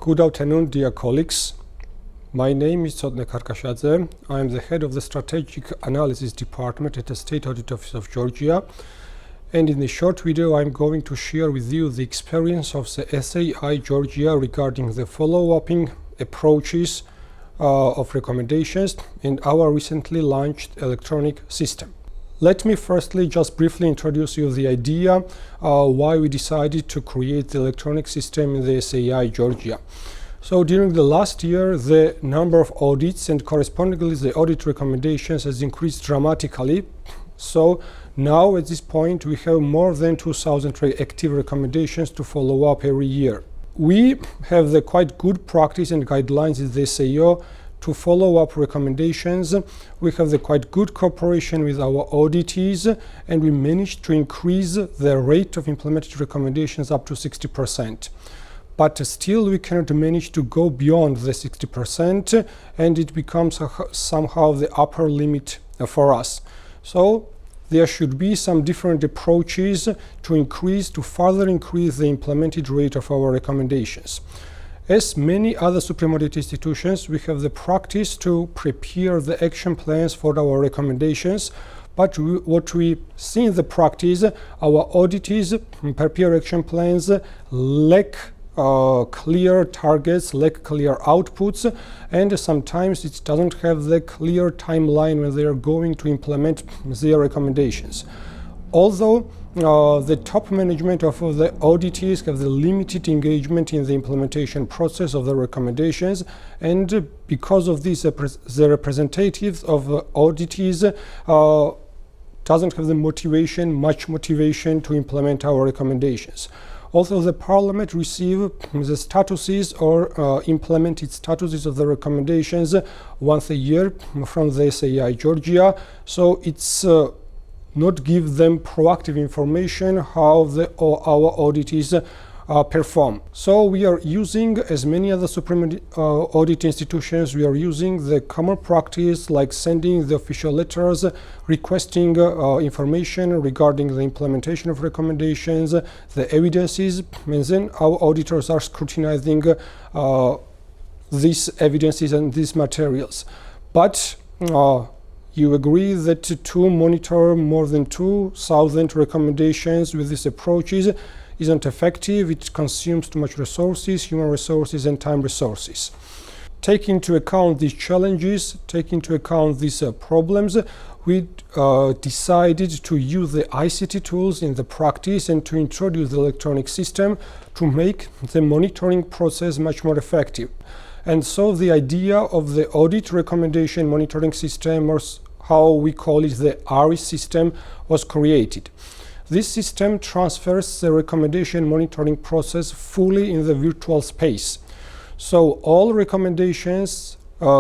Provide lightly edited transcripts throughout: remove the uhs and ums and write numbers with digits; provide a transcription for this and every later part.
Good afternoon, dear colleagues. My name is Cotnne Khardkashadze. I am the head of the Strategic Analysis Department at the State Audit Office of Georgia. And in this short video, I'm going to share with you the experience of the SAI Georgia regarding the follow-upping approaches of recommendations in our recently launched electronic system. Let me firstly just briefly introduce you the idea why we decided to create the electronic system in the SAI Georgia. So during the last year, the number of audits and correspondingly the audit recommendations has increased dramatically. So now at this point, we have more than 2,000 active recommendations to follow up every year. We have the quite good practice and guidelines in the SAO to follow up recommendations. We have the quite good cooperation with our auditees, and we managed to increase the rate of implemented recommendations up to 60%. But still we cannot manage to go beyond the 60%, and it becomes somehow the upper limit for us. So there should be some different approaches to further increase the implemented rate of our recommendations. As many other supreme audit institutions, we have the practice to prepare the action plans for our recommendations. But what we see in the practice, our auditees prepare action plans, lack clear targets, lack clear outputs, and sometimes it doesn't have the clear timeline when they are going to implement their recommendations. Although the top management of the auditees have the limited engagement in the implementation process of the recommendations, and because of this, the representatives of auditees doesn't have the much motivation to implement our recommendations. Also, the Parliament receive the statuses or implemented statuses of the recommendations once a year from the SAI Georgia, so it's not give them proactive information how our auditees perform. So we are using, as many other supreme audit institutions, we are using the common practice like sending the official letters, requesting information regarding the implementation of recommendations, the evidences, and then our auditors are scrutinizing these evidences and these materials. But you agree that to monitor more than 2,000 recommendations with these approaches isn't effective. It consumes too much resources, human resources and time resources. Taking into account these challenges, taking into account these problems, we decided to use the ICT tools in the practice and to introduce the electronic system to make the monitoring process much more effective. And so the idea of the audit recommendation monitoring system, or how we call it the ARIS system, was created. This system transfers the recommendation monitoring process fully in the virtual space. So all recommendations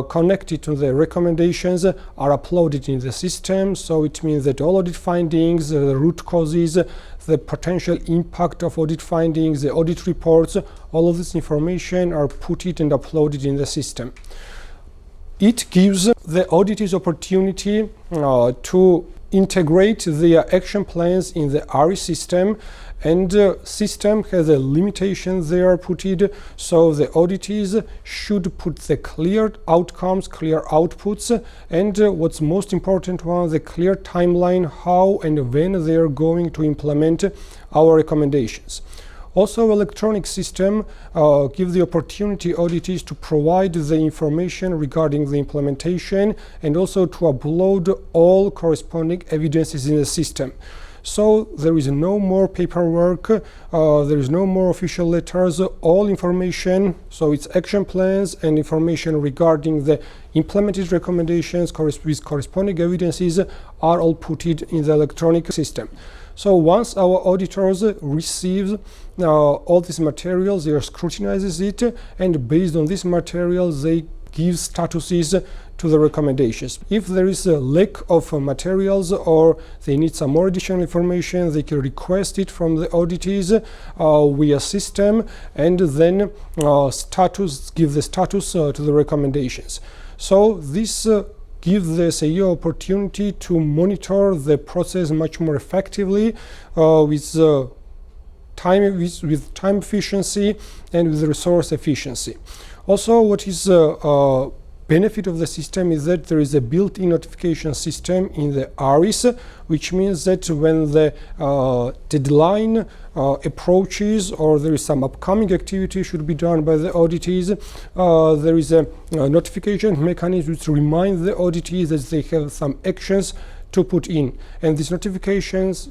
connected to the recommendations are uploaded in the system. So it means that all audit findings, the root causes, the potential impact of audit findings, the audit reports, all of this information are put and uploaded in the system. It gives the auditees opportunity to integrate their action plans in the ARIS system, and the system has a limitation there put it, so the auditees should put the clear outcomes, clear outputs, and what's most important one, the clear timeline how and when they are going to implement our recommendations. Also, electronic system gives the opportunity auditees to provide the information regarding the implementation and also to upload all corresponding evidences in the system. So there is no more paperwork, there is no more official letters, all information, so it's action plans and information regarding the implemented recommendations with corresponding evidences are all put in the electronic system. So once our auditors receive all these materials, they scrutinizes it, and based on these materials, they give statuses to the recommendations. If there is a lack of materials or they need some more additional information, they can request it from the auditees. We assist them and then give the status to the recommendations. So this gives the SAO opportunity to monitor the process much more effectively with with time efficiency and with resource efficiency. Also, what is benefit of the system is that there is a built-in notification system in the ARIS, which means that when the deadline approaches or there is some upcoming activity should be done by the auditees, there is a notification mechanism which reminds the auditees that they have some actions to put in, and these notifications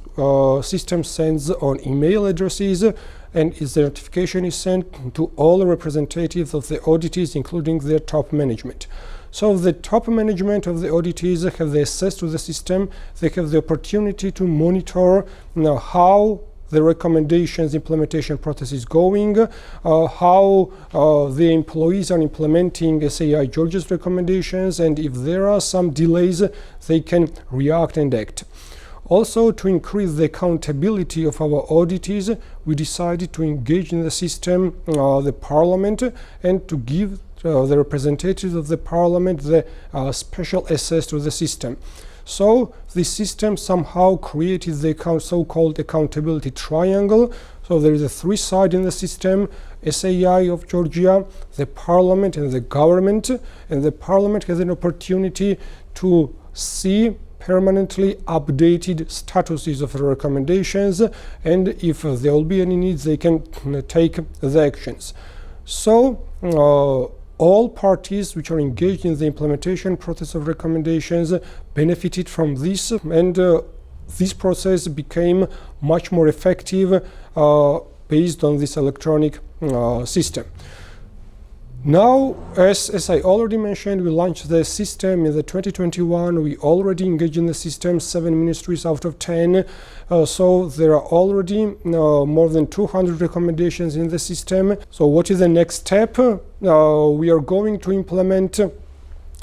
system sends on email addresses, and the notification is sent to all the representatives of the auditees, including their top management. So the top management of the auditees have the access to the system. They have the opportunity to monitor how the recommendations implementation process is going, how the employees are implementing SAI-GEORGE's recommendations, and if there are some delays, they can react and act. Also, to increase the accountability of our auditees, we decided to engage in the system the Parliament, and to give the representatives of the Parliament the special access to the system. So this system somehow created the so-called accountability triangle. So there is a three sides in the system: SAI of Georgia, the Parliament, and the government. And the Parliament has an opportunity to see permanently updated statuses of the recommendations, and if there will be any needs, they can take the actions. So all parties which are engaged in the implementation process of recommendations benefited from this, and this process became much more effective based on this electronic system. Now, as I already mentioned, we launched the system in the 2021. We already engaged in the system 7 ministries out of 10. So there are already more than 200 recommendations in the system. So what is the next step? We are going to implement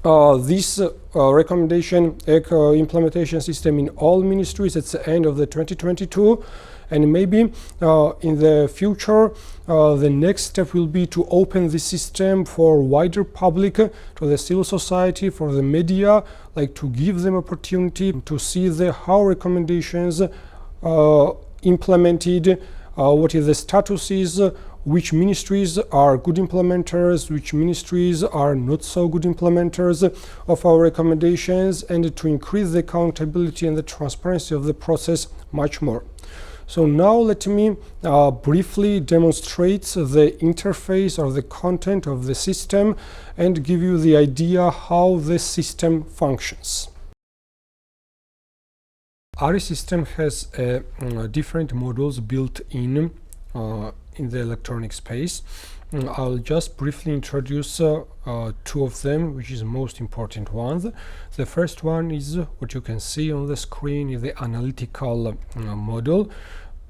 this recommendation implementation system in all ministries at the end of the 2022. And maybe in the future, the next step will be to open the system for wider public, to the civil society, for the media, like to give them opportunity to see how recommendations implemented, what is the statuses, which ministries are good implementers, which ministries are not so good implementers of our recommendations, and to increase the accountability and the transparency of the process much more. So now let me briefly demonstrate the interface or the content of the system and give you the idea how the system functions. ARIS system has different modules built in the electronic space. I'll just briefly introduce two of them, which is the most important ones. The first one is what you can see on the screen, is the analytical module,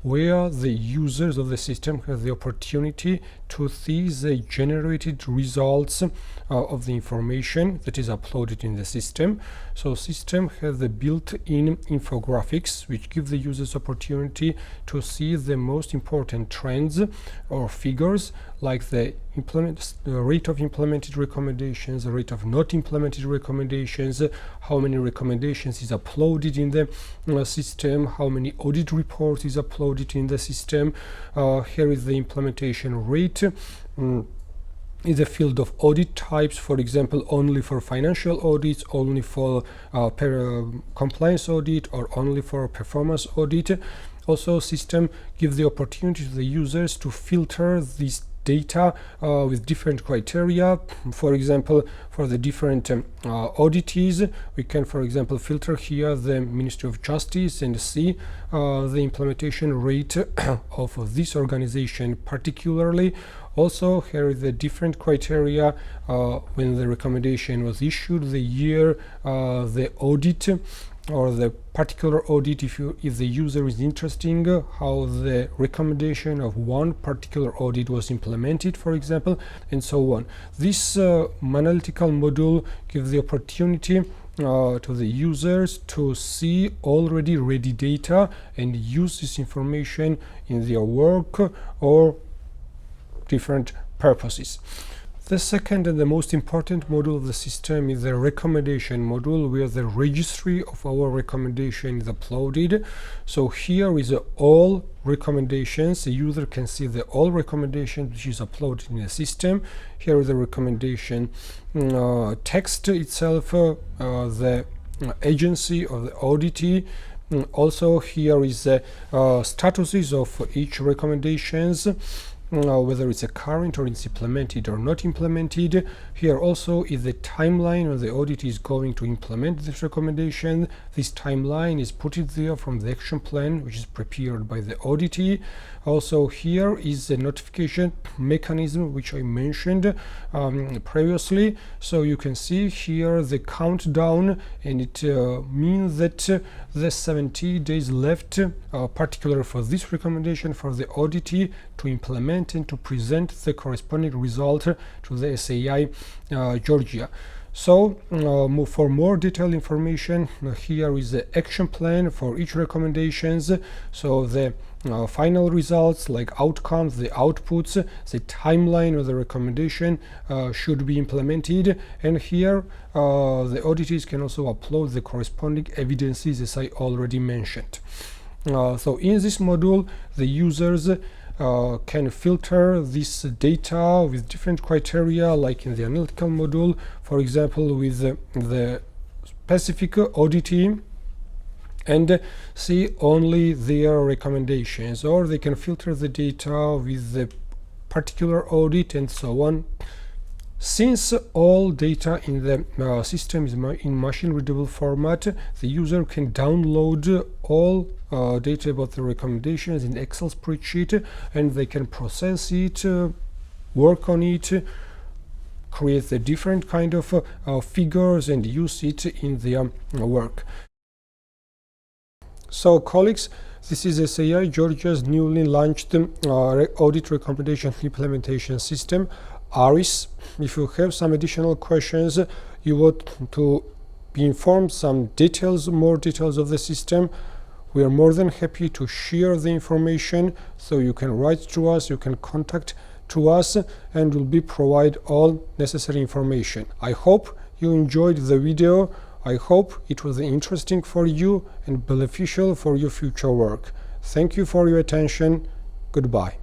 where the users of the system have the opportunity to see the generated results of the information that is uploaded in the system. So system has the built-in infographics which give the users opportunity to see the most important trends or figures, like the rate of implemented recommendations, the rate of not implemented recommendations, how many recommendations is uploaded in the system, how many audit reports is uploaded in the system. Here is the implementation rate. In the field of audit types, for example, only for financial audits, only for compliance audit, or only for performance audit. Also, system gives the opportunity to the users to filter these data with different criteria. For example, for the different auditees, we can, for example, filter here the Ministry of Justice and see the implementation rate of this organization particularly. Also, here is the different criteria when the recommendation was issued, the year, the audit, or the particular audit, if the user is interested, how the recommendation of one particular audit was implemented, for example, and so on. This analytical module gives the opportunity to the users to see already ready data and use this information in their work or different purposes. The second and the most important module of the system is the recommendation module, where the registry of our recommendation is uploaded. So here is all recommendations. The user can see the all recommendations which is uploaded in the system. Here is the recommendation text itself, the agency or the auditee. Also here is the statuses of each recommendations, whether it's a current or it's implemented or not implemented. Here also is the timeline when the audit is going to implement this recommendation. This timeline is put it there from the action plan which is prepared by the auditee. Also here is the notification mechanism which I mentioned previously. So you can see here the countdown, and it means that the 70 days left, particularly for this recommendation for the auditee to implement and to present the corresponding result to the SAI Georgia. So for more detailed information, here is the action plan for each recommendations. So the final results, like outcomes, the outputs, the timeline of the recommendation should be implemented, and here the auditees can also upload the corresponding evidences as I already mentioned. So in this module, the users can filter this data with different criteria, like in the analytical module, for example, with the specific auditee, and see only their recommendations, or they can filter the data with the particular audit and so on. Since all data in the system is in machine readable format, the user can download all data about the recommendations in Excel spreadsheet, and they can process it, work on it, create the different kind of figures and use it in their work. So colleagues, this is SAI Georgia's newly launched audit recommendation implementation system, ARIS. If you have some additional questions, you want to be informed some details, more details of the system, we are more than happy to share the information. So you can write to us, you can contact to us, and we'll be provide all necessary information. I hope you enjoyed the video. I hope it was interesting for you and beneficial for your future work. Thank you for your attention. Goodbye.